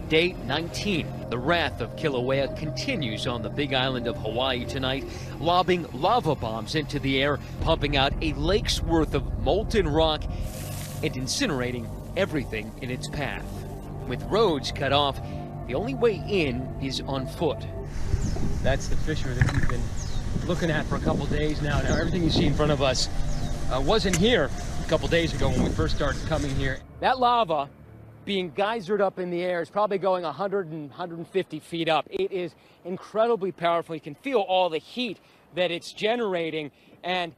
Day 19. The wrath of Kilauea continues on the big island of Hawaii tonight, lobbing lava bombs into the air, pumping out a lake's worth of molten rock and incinerating everything in its path. With roads cut off, the only way in is on foot. That's the fissure that we've been looking at for a couple days now. Now, everything you see in front of us wasn't here a couple days ago when we first started coming here. That lava being geysered up in the air is probably going 100 and 150 feet up. It is incredibly powerful. You can feel all the heat that it's generating. And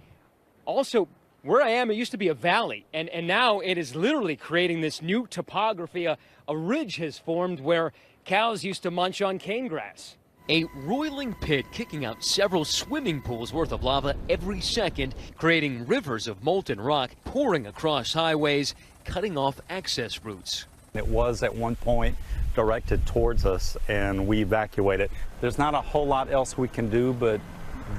also, where I am, it used to be a valley, and now it is literally creating this new topography. A ridge has formed where cows used to munch on cane grass. A roiling pit kicking out several swimming pools worth of lava every second, creating rivers of molten rock pouring across highways, cutting off access routes. It was at one point directed towards us, and we evacuated. There's not a whole lot else we can do but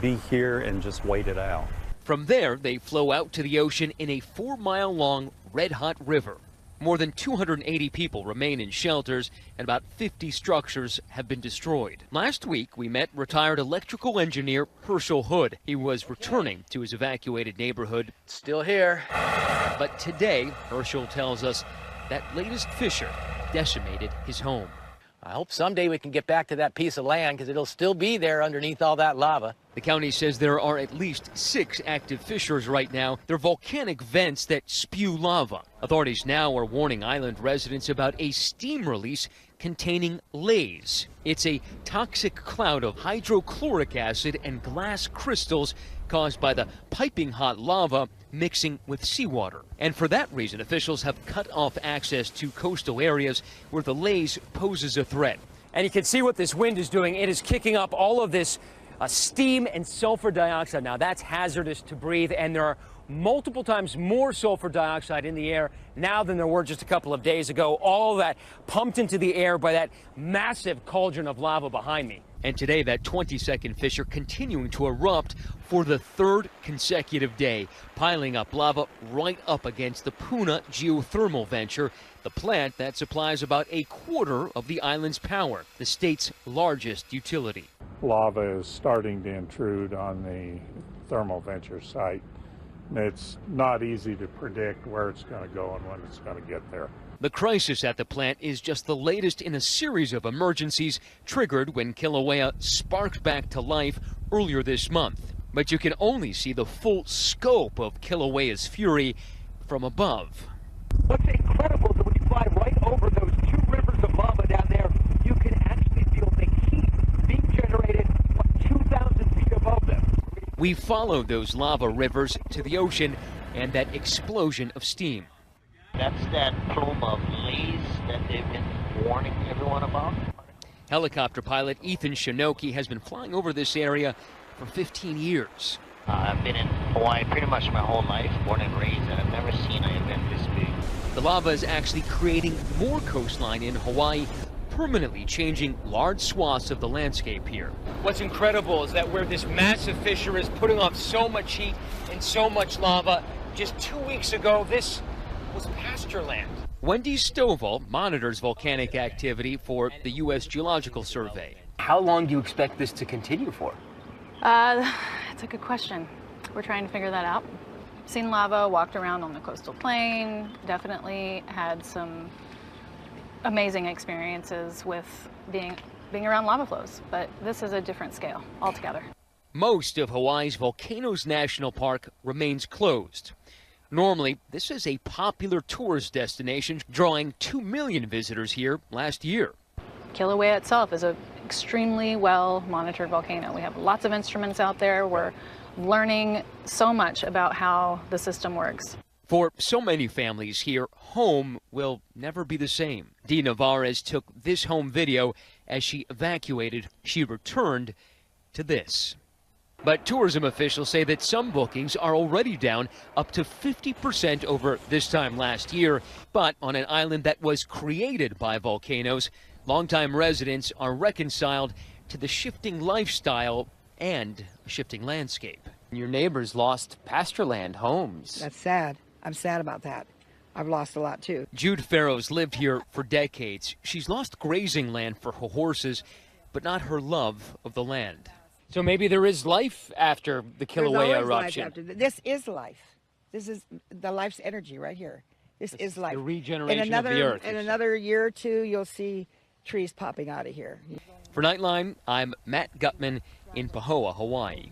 be here and just wait it out. From there, they flow out to the ocean in a 4-mile-long red-hot river. More than 280 people remain in shelters, and about 50 structures have been destroyed. Last week, we met retired electrical engineer Herschel Hood. He was returning to his evacuated neighborhood. Still here. But today, Herschel tells us that latest fissure decimated his home. I hope someday we can get back to that piece of land because it'll still be there underneath all that lava. The county says there are at least 6 active fissures right now. They're volcanic vents that spew lava. Authorities now are warning island residents about a steam release containing laze. It's a toxic cloud of hydrochloric acid and glass crystals caused by the piping hot lava mixing with seawater. And for that reason, officials have cut off access to coastal areas where the laze poses a threat. And you can see what this wind is doing. It is kicking up all of this steam and sulfur dioxide. Now, that's hazardous to breathe, and there are multiple times more sulfur dioxide in the air now than there were just a couple of days ago. All of that pumped into the air by that massive cauldron of lava behind me. And today, that 22nd fissure continuing to erupt for the 3rd consecutive day, piling up lava right up against the Puna Geothermal Venture, the plant that supplies about a quarter of the island's power, the state's largest utility. Lava is starting to intrude on the thermal venture site. It's not easy to predict where it's going to go and when it's going to get there. The crisis at the plant is just the latest in a series of emergencies triggered when Kilauea sparked back to life earlier this month. But you can only see the full scope of Kilauea's fury from above. What's incredible is that when you fly right over those 2 rivers of lava down there, you can actually feel the heat being generated 2,000 feet above them. We followed those lava rivers to the ocean and that explosion of steam. That's that plume of laze that they've been warning everyone about. Helicopter pilot Ethan Shinoki has been flying over this area for 15 years. I've been in Hawaii pretty much my whole life, born and raised, and I've never seen an event this big. The lava is actually creating more coastline in Hawaii, permanently changing large swaths of the landscape here. What's incredible is that where this massive fissure is putting off so much heat and so much lava, just 2 weeks ago, this was pasture land. Wendy Stovall monitors volcanic activity for the U.S. Geological Survey. How long do you expect this to continue for? That's a good question. We're trying to figure that out. Seen lava, walked around on the coastal plain, definitely had some amazing experiences with being around lava flows, but this is a different scale altogether. Most of Hawaii's Volcanoes National Park remains closed. Normally, this is a popular tourist destination, drawing 2 million visitors here last year. Kilauea itself is an extremely well-monitored volcano. We have lots of instruments out there. We're learning so much about how the system works. For so many families here, home will never be the same. Dee Navarez took this home video as she evacuated. She returned to this. But tourism officials say that some bookings are already down up to 50% over this time last year. But on an island that was created by volcanoes, longtime residents are reconciled to the shifting lifestyle and a shifting landscape. Your neighbors lost pasture land, homes. That's sad. I'm sad about that. I've lost a lot too. Jude Farrow's lived here for decades. She's lost grazing land for her horses, but not her love of the land. So maybe there is life after the Kilauea eruption. This is life. This is the life's energy right here. This is life. The regeneration of the earth. In another year or two, you'll see trees popping out of here. For Nightline, I'm Matt Gutman in Pahoa, Hawaii.